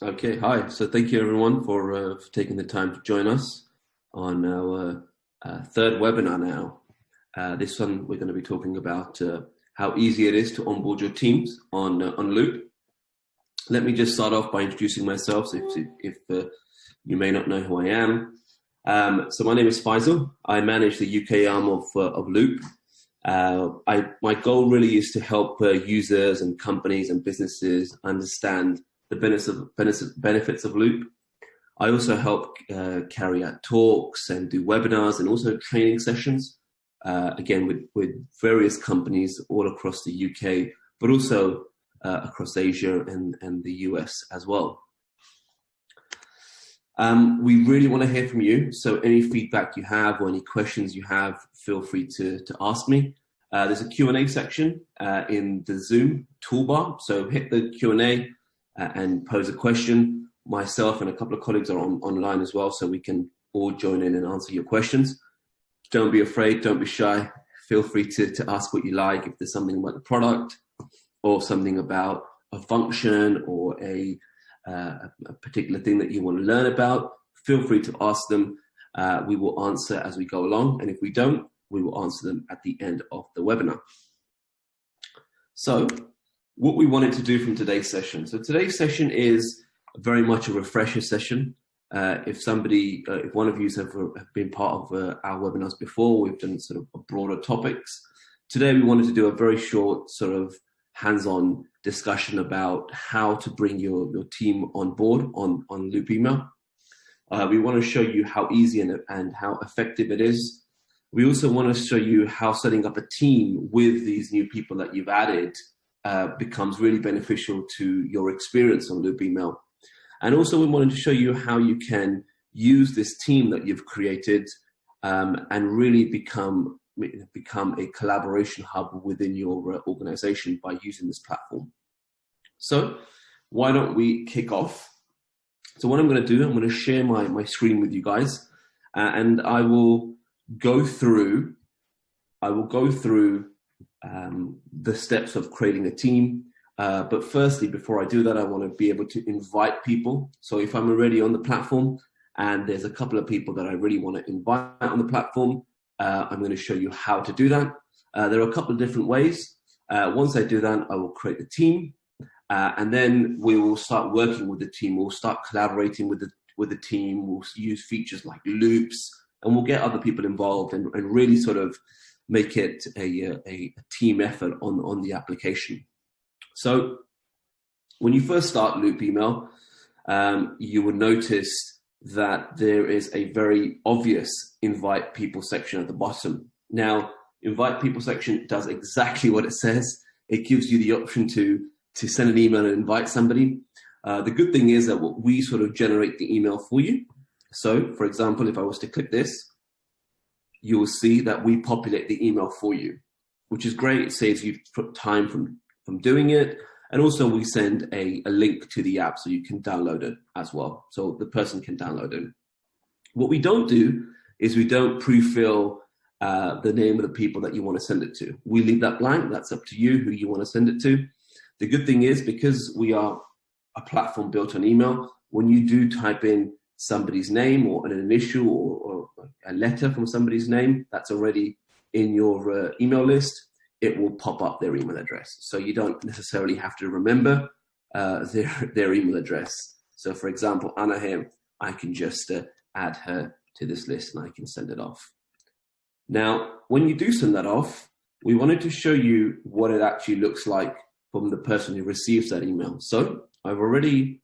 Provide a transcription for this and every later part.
Okay, hi. So thank you everyone for taking the time to join us on our third webinar now. This one we're going to be talking about how easy it is to onboard your teams on Loop. Let me just start off by introducing myself if you may not know who I am. So my name is Faisal. I manage the UK arm of Loop. My goal really is to help users and companies and businesses understand the benefits of Loop. I also help carry out talks and do webinars and also training sessions, again, with various companies all across the UK, but also across Asia and the US as well. We really want to hear from you. So any feedback you have or any questions you have, feel free to ask me. There's a Q&A section in the Zoom toolbar. So hit the Q&A and pose a question. Myself and a couple of colleagues are online as well, so we can all join in and answer your questions. Don't be afraid, don't be shy. Feel free to ask what you like. If there's something about the product or something about a function or a particular thing that you want to learn about, feel free to ask them. We will answer as we go along, and if we don't, we will answer them at the end of the webinar. So what we wanted to do from today's session. So today's session is very much a refresher session. If one of you have been part of our webinars before, we've done sort of broader topics. Today we wanted to do a very short sort of hands-on discussion about how to bring your team on board on Loop Email. We want to show you how easy and how effective it is. We also want to show you how setting up a team with these new people that you've added becomes really beneficial to your experience on Loop Email. And also we wanted to show you how you can use this team that you've created and really become a collaboration hub within your organization by using this platform. So why don't we kick off? So what I'm going to do, I'm going to share my screen with you guys, and I will go through the steps of creating a team. But firstly, before I do that, I want to be able to invite people. So if I'm already on the platform and there's a couple of people that I really want to invite on the platform, I'm going to show you how to do that. There are a couple of different ways. Once I do that, I will create the team, and then we will start working with the team. We'll start collaborating with the team. We'll use features like loops, and we'll get other people involved and really sort of make it a team effort on the application. So when you first start Loop Email, you will notice that there is a very obvious invite people section at the bottom. Now, invite people section does exactly what it says. It gives you the option to send an email and invite somebody. The good thing is that we sort of generate the email for you. So, for example, if I was to click this, you will see that we populate the email for you, which is great. It saves you time from doing it. And also we send a link to the app so you can download it as well. So the person can download it. What we don't do is we don't pre-fill the name of the people that you want to send it to. We leave that blank. That's up to you who you want to send it to. The good thing is, because we are a platform built on email, when you do type in somebody's name or an initial or a letter from somebody's name that's already in your email list, it will pop up their email address. So you don't necessarily have to remember their email address. So for example, Anna here, I can just add her to this list and I can send it off. Now, when you do send that off, we wanted to show you what it actually looks like from the person who receives that email. So I've already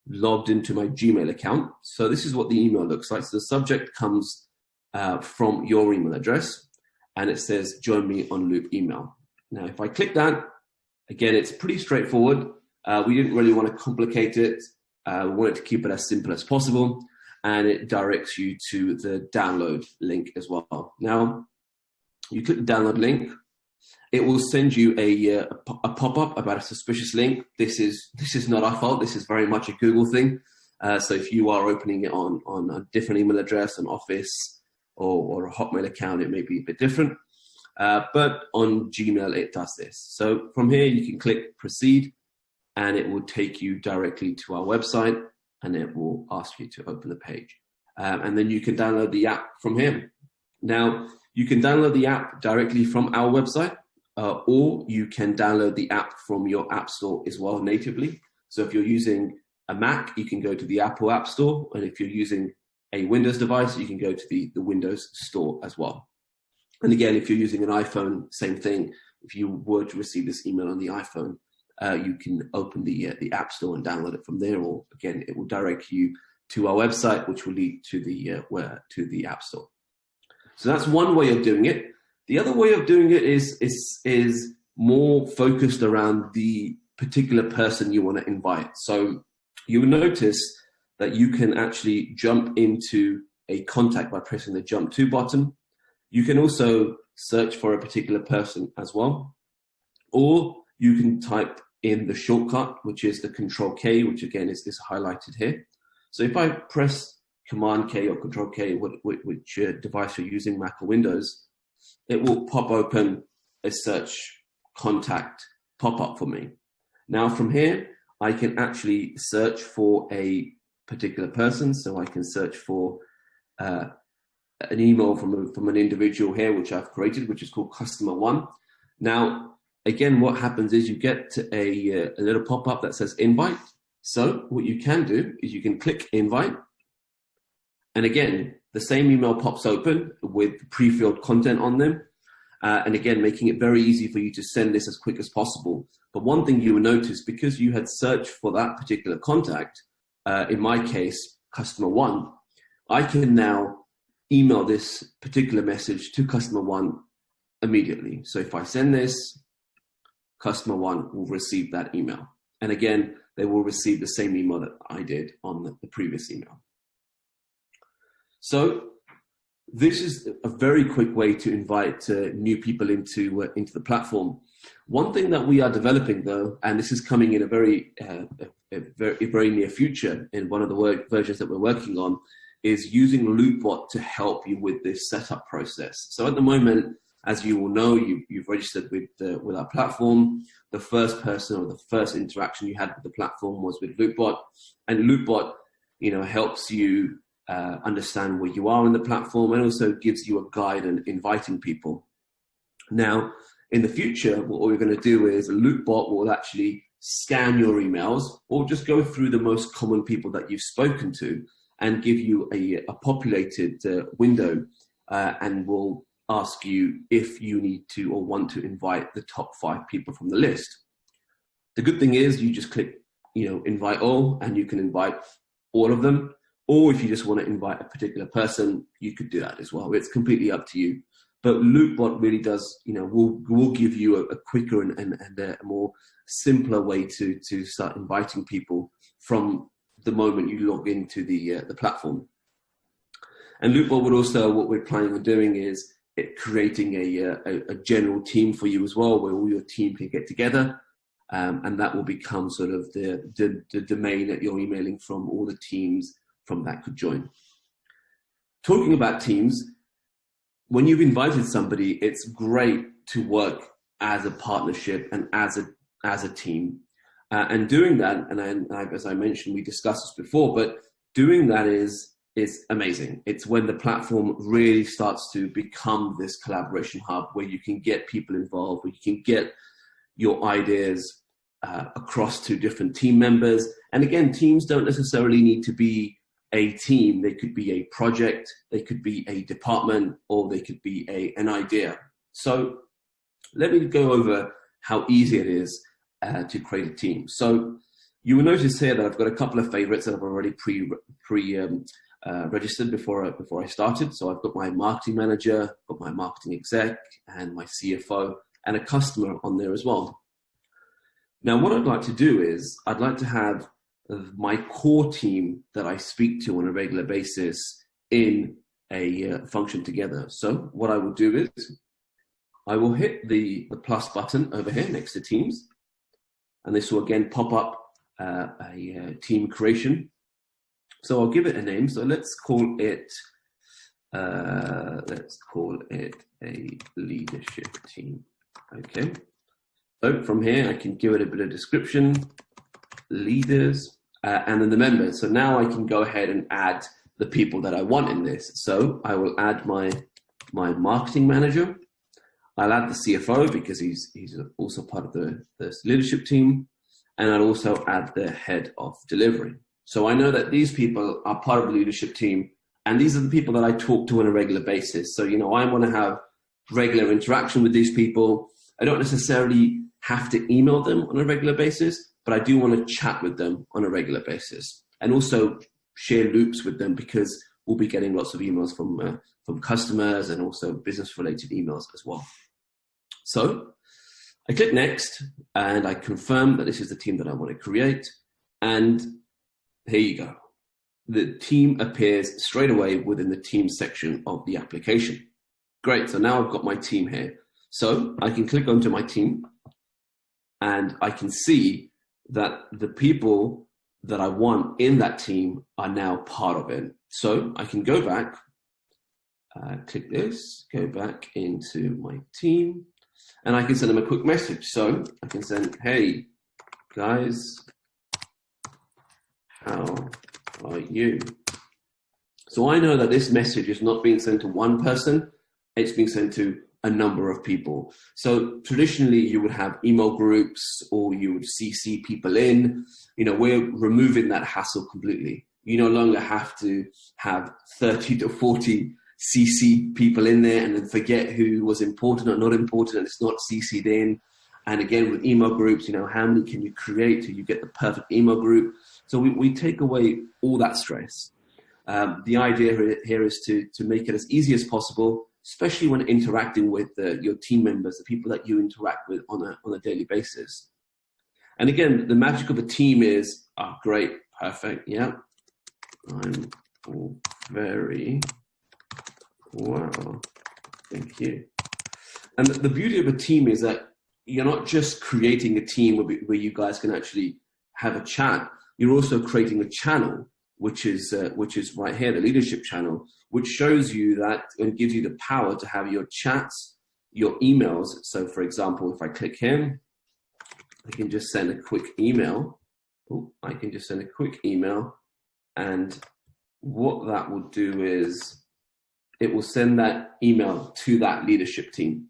logged into my Gmail account. So this is what the email looks like. So the subject comes from your email address, and it says, join me on Loop Email. Now, if I click that, again, it's pretty straightforward. We didn't really want to complicate it. We wanted to keep it as simple as possible, and it directs you to the download link as well. Now, you click the download link. It will send you a pop-up about a suspicious link. This is not our fault. This is very much a Google thing. So if you are opening it on a different email address, an Office or a Hotmail account, it may be a bit different. But on Gmail, it does this. So from here, you can click proceed. and it will take you directly to our website, and it will ask you to open the page. And then you can download the app from here. Now, you can download the app directly from our website, or you can download the app from your app store as well natively. So if you're using a Mac, you can go to the Apple App Store, and if you're using a Windows device, you can go to the Windows Store as well. And again, if you're using an iPhone, same thing. If you were to receive this email on the iPhone, you can open the App Store and download it from there, or again, it will direct you to our website, which will lead to the App Store. So that's one way of doing it. The other way of doing it is more focused around the particular person you want to invite. So you will notice that you can actually jump into a contact by pressing the jump to button. You can also search for a particular person as well, or you can type in the shortcut, which is the Control K, which again is highlighted here. So if I press Command K or Control K, which device you're using, Mac or Windows, it will pop open a search contact pop-up for me. Now from here, I can actually search for a particular person. So I can search for an email from an individual here, which I've created, which is called Customer One. Now, again, what happens is you get a little pop-up that says invite. So what you can do is you can click invite. And again, the same email pops open with pre-filled content on them. And again, making it very easy for you to send this as quick as possible. But one thing you will notice, because you had searched for that particular contact, in my case, Customer One, I can now email this particular message to Customer One immediately. So if I send this, Customer One will receive that email. And again, they will receive the same email that I did on the previous email. So this is a very quick way to invite new people into the platform. One thing that we are developing, though, and this is coming in a very near future in one of the versions that we're working on, is using Loopbot to help you with this setup process. So at the moment, as you will know, you've registered with our platform. The first person or the first interaction you had with the platform was with Loopbot, and Loopbot, helps you understand where you are on the platform, and also gives you a guide in inviting people. Now, in the future, what we're going to do is Loopbot will actually scan your emails, or just go through the most common people that you've spoken to, and give you a populated window, and will ask you if you need to or want to invite the top 5 people from the list. The good thing is you just click, invite all, and you can invite all of them. Or if you just want to invite a particular person, you could do that as well. It's completely up to you. But Loopbot really does, will give you a quicker and a more simpler way to start inviting people from the moment you log into the platform. And Loopbot would also, what we're planning on doing is creating a general team for you as well, where all your team can get together, and that will become sort of the domain that you're emailing from. All the teams from that could join. Talking about teams, when you've invited somebody, it's great to work as a partnership and as a team. And doing that, and as I mentioned, we discussed this before, but doing that is amazing. It's when the platform really starts to become this collaboration hub where you can get people involved, where you can get your ideas across to different team members. And again, teams don't necessarily need to be a team. They could be a project, they could be a department, or they could be an idea. So let me go over how easy it is to create a team. So you will notice here that I've got a couple of favorites that I've already registered before I started. So I've got my marketing manager, got my marketing exec, and my CFO, and a customer on there as well. Now, what I'd like to do is I'd like to have my core team that I speak to on a regular basis in a function together. So what I will do is I will hit the plus button over here next to Teams, and this will again pop up a team creation. So I'll give it a name. So let's call it a leadership team. Okay. So from here, I can give it a bit of description. leaders, and then the members. So now I can go ahead and add the people that I want in this. So I will add my marketing manager. I'll add the CFO because he's also part of the leadership team. And I'll also add the head of delivery. So I know that these people are part of the leadership team, and these are the people that I talk to on a regular basis. So, you know, I want to have regular interaction with these people. I don't necessarily have to email them on a regular basis, but I do want to chat with them on a regular basis and also share loops with them, because we'll be getting lots of emails from customers and also business related emails as well. So I click next and I confirm that this is the team that I want to create. And here you go. The team appears straight away within the team section of the application. Great, so now I've got my team here. So I can click onto my team and I can see that the people that I want in that team are now part of it. So I can go back, click this, go back into my team, and I can send them a quick message. So I can send, hey guys, how are you? So I know that this message is not being sent to one person, it's being sent to a number of people. So traditionally you would have email groups or you would CC people in. You know, we're removing that hassle completely. You no longer have to have 30 to 40 CC people in there and then forget who was important or not important and it's not CC'd in. And again, with email groups, you know, how many can you create till you get the perfect email group? So we take away all that stress. The idea here is to make it as easy as possible, especially when interacting with your team members, the people that you interact with on a daily basis. And again, the magic of a team is, great, perfect, yeah. I'm all very well, thank you. And the beauty of a team is that you're not just creating a team where you guys can actually have a chat. You're also creating a channel, which is right here, the leadership channel, which shows you that and gives you the power to have your chats, your emails. So for example, if I click here, I can just send a quick email. I can just send a quick email, and what that will do is it will send that email to that leadership team.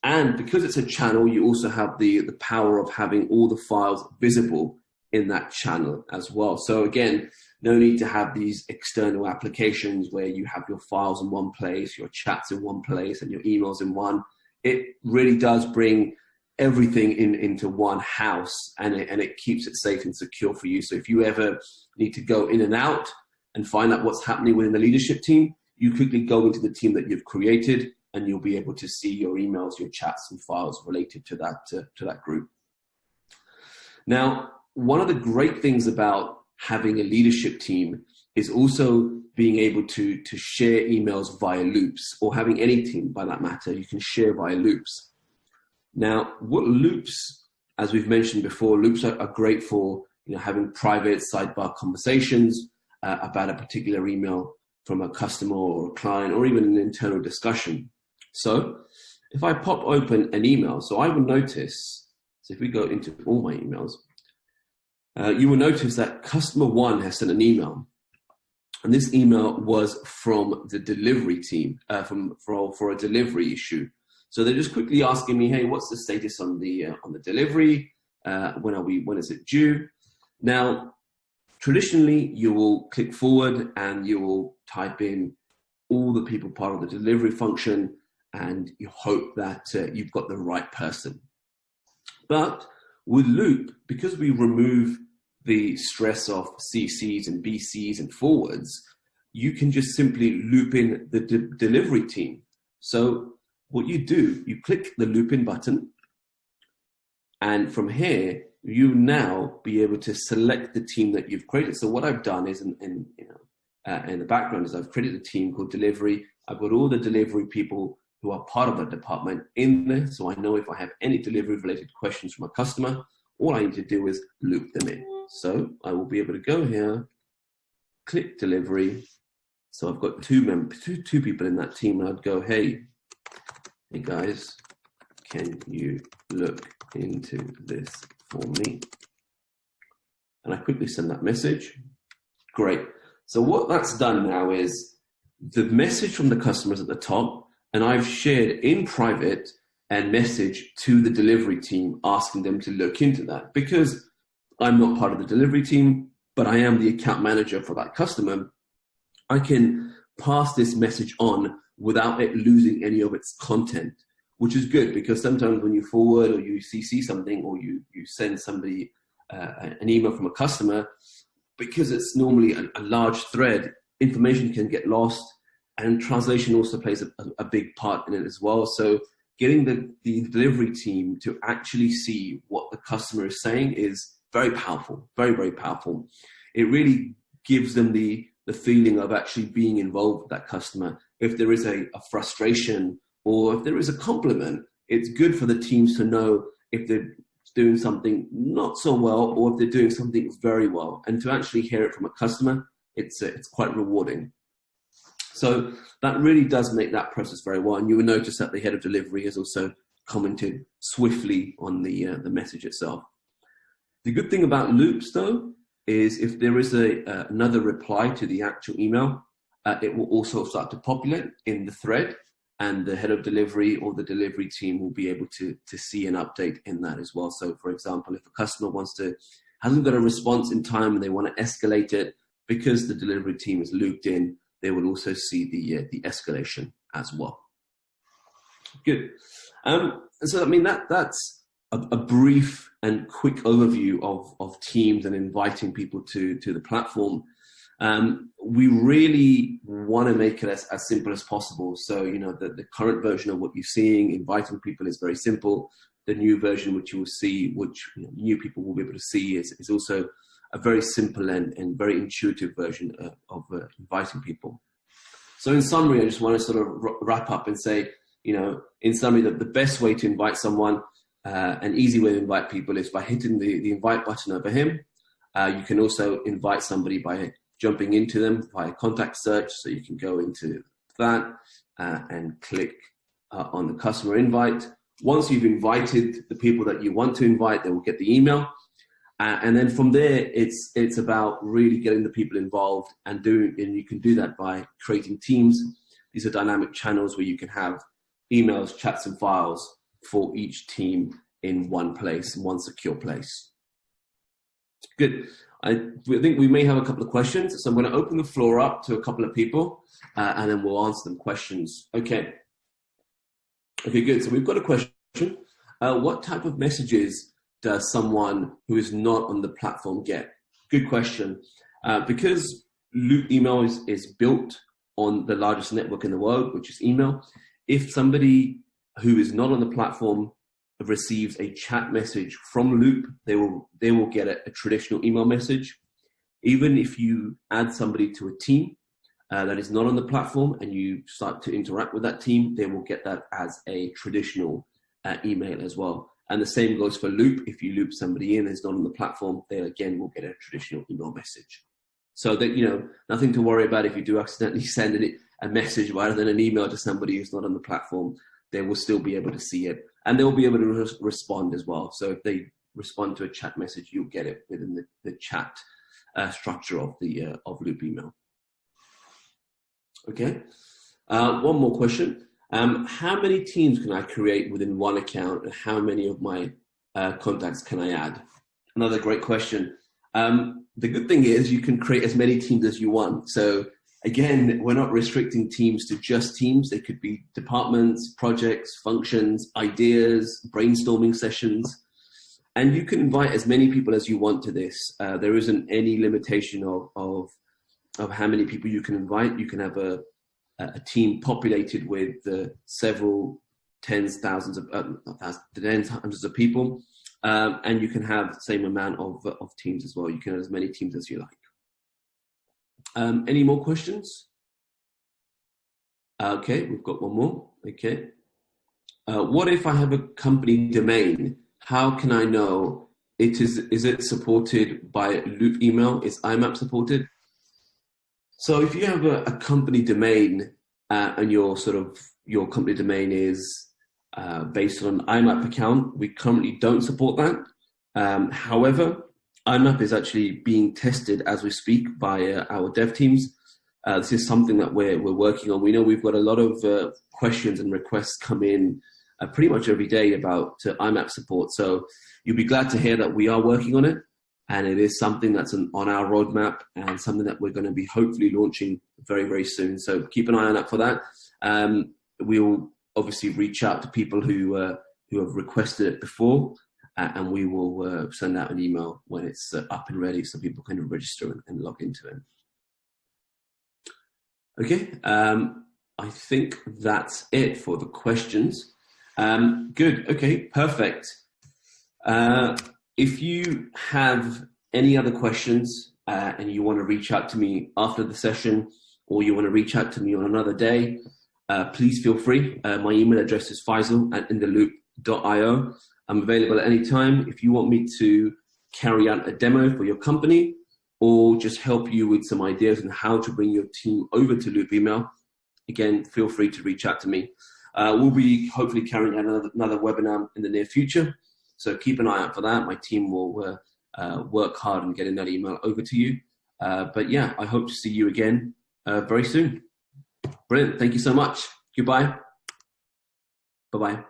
And because it's a channel, you also have the power of having all the files visible in that channel as well. So again, no need to have these external applications where you have your files in one place, your chats in one place, and your emails in one. It really does bring everything into one house, and it keeps it safe and secure for you. So if you ever need to go in and out and find out what's happening within the leadership team, you quickly go into the team that you've created and you'll be able to see your emails, your chats and files related to that group. Now, one of the great things about having a leadership team is also being able to share emails via loops, or having any team by that matter, you can share via loops. Now, what loops, as we've mentioned before, loops are great for having private sidebar conversations about a particular email from a customer or a client, or even an internal discussion. So if I pop open an email, so I will notice, so if we go into all my emails, you will notice that customer 1 has sent an email. And this email was from the delivery team, for a delivery issue. So they're just quickly asking me, hey, what's the status on the delivery? When is it due? Now, traditionally, you will click forward and you will type in all the people part of the delivery function, and you hope that you've got the right person. But with Loop, because we remove the stress of CCs and BCs and forwards, you can just simply loop in the delivery team. So what you do, you click the loop in button, and from here, you now be able to select the team that you've created. So what I've done is in the background is I've created a team called delivery. I've got all the delivery people who are part of that department in there. So I know if I have any delivery related questions from a customer, all I need to do is loop them in. So I will be able to go here, click delivery. So I've got two people in that team, and I'd go, hey guys, can you look into this for me? and I quickly send that message. Great. So what that's done now is the message from the customers at the top, and I've shared in private a message to the delivery team asking them to look into that, because I'm not part of the delivery team, but I am the account manager for that customer. I can pass this message on without it losing any of its content, which is good, because sometimes when you forward or you CC something, or you send somebody an email from a customer, because it's normally a large thread, information can get lost, and translation also plays a big part in it as well. So getting the delivery team to actually see what the customer is saying is very powerful, very, very powerful. It really gives them the feeling of actually being involved with that customer. If there is a frustration, or if there is a compliment, it's good for the teams to know if they're doing something not so well, or if they're doing something very well. And to actually hear it from a customer, it's quite rewarding. So that really does make that process very well. And you will notice that the head of delivery has also commented swiftly on the message itself. The good thing about loops, though, is if there is another reply to the actual email, it will also start to populate in the thread, and the head of delivery or the delivery team will be able to see an update in that as well. So, for example, if a customer hasn't got a response in time and they want to escalate it, because the delivery team is looped in, they will also see the escalation as well. Good. So, I mean, that's a brief and quick overview of Teams and inviting people to the platform. We really want to make it as simple as possible. So, the current version of what you're seeing, inviting people, is very simple. The new version, which you will see, which new people will be able to see, is also a very simple and very intuitive version of inviting people. So in summary, I just want to sort of wrap up and say, in summary, that the best way to invite someone, an easy way to invite people, is by hitting the invite button over him. You can also invite somebody by jumping into them via contact search. So you can go into that and click on the customer invite. Once you've invited the people that you want to invite, they will get the email. And then from there, it's about really getting the people involved, and you can do that by creating teams. These are dynamic channels where you can have emails, chats, and files for each team in one place, in one secure place. Good. I think we may have a couple of questions, so I'm going to open the floor up to a couple of people, and then we'll answer them questions. Okay, good. So we've got a question. What type of messages does someone who is not on the platform get? Good question. Because Loop email is built on the largest network in the world, which is email, if somebody who is not on the platform receives a chat message from Loop, they will get a traditional email message. Even if you add somebody to a team that is not on the platform and you start to interact with that team, they will get that as a traditional email as well. And the same goes for Loop. If you loop somebody in who's not on the platform, they again will get a traditional email message. So that, nothing to worry about if you do accidentally send a message rather than an email to somebody who's not on the platform. They will still be able to see it, and they'll be able to respond as well. So if they respond to a chat message, you'll get it within the chat structure of Loop email. Okay. One more question. How many teams can I create within one account, and how many of my contacts can I add? Another great question. The good thing is you can create as many teams as you want. So again, we're not restricting teams to just teams. They could be departments, projects, functions, ideas, brainstorming sessions. And you can invite as many people as you want to this. There isn't any limitation of how many people you can invite. You can have a team populated with several tens, thousands of hundreds of people, and you can have the same amount of teams as well. You can have as many teams as you like. Any more questions? Okay, we've got one more. Okay. What if I have a company domain? How can I know is it supported by Loop email? Is IMAP supported? So if you have a company domain and your company domain is based on an IMAP account, we currently don't support that. However, IMAP is actually being tested as we speak by our dev teams. This is something that we're working on. We know we've got a lot of questions and requests come in pretty much every day about IMAP support. So you'll be glad to hear that we are working on it. And it is something that's on our roadmap and something that we're going to be hopefully launching very, very soon. So keep an eye on that for that. We'll obviously reach out to people who have requested it before, and we will send out an email when it's up and ready so people can register and log into it. Okay, I think that's it for the questions. Good, okay, perfect. If you have any other questions and you want to reach out to me after the session, or you want to reach out to me on another day, please feel free. My email address is faisal@intheloop.io. I'm available at any time. If you want me to carry out a demo for your company or just help you with some ideas on how to bring your team over to Loop Email, again, feel free to reach out to me. We'll be hopefully carrying out another webinar in the near future. So keep an eye out for that. My team will work hard on getting that email over to you. But yeah, I hope to see you again very soon. Brilliant. Thank you so much. Goodbye. Bye-bye.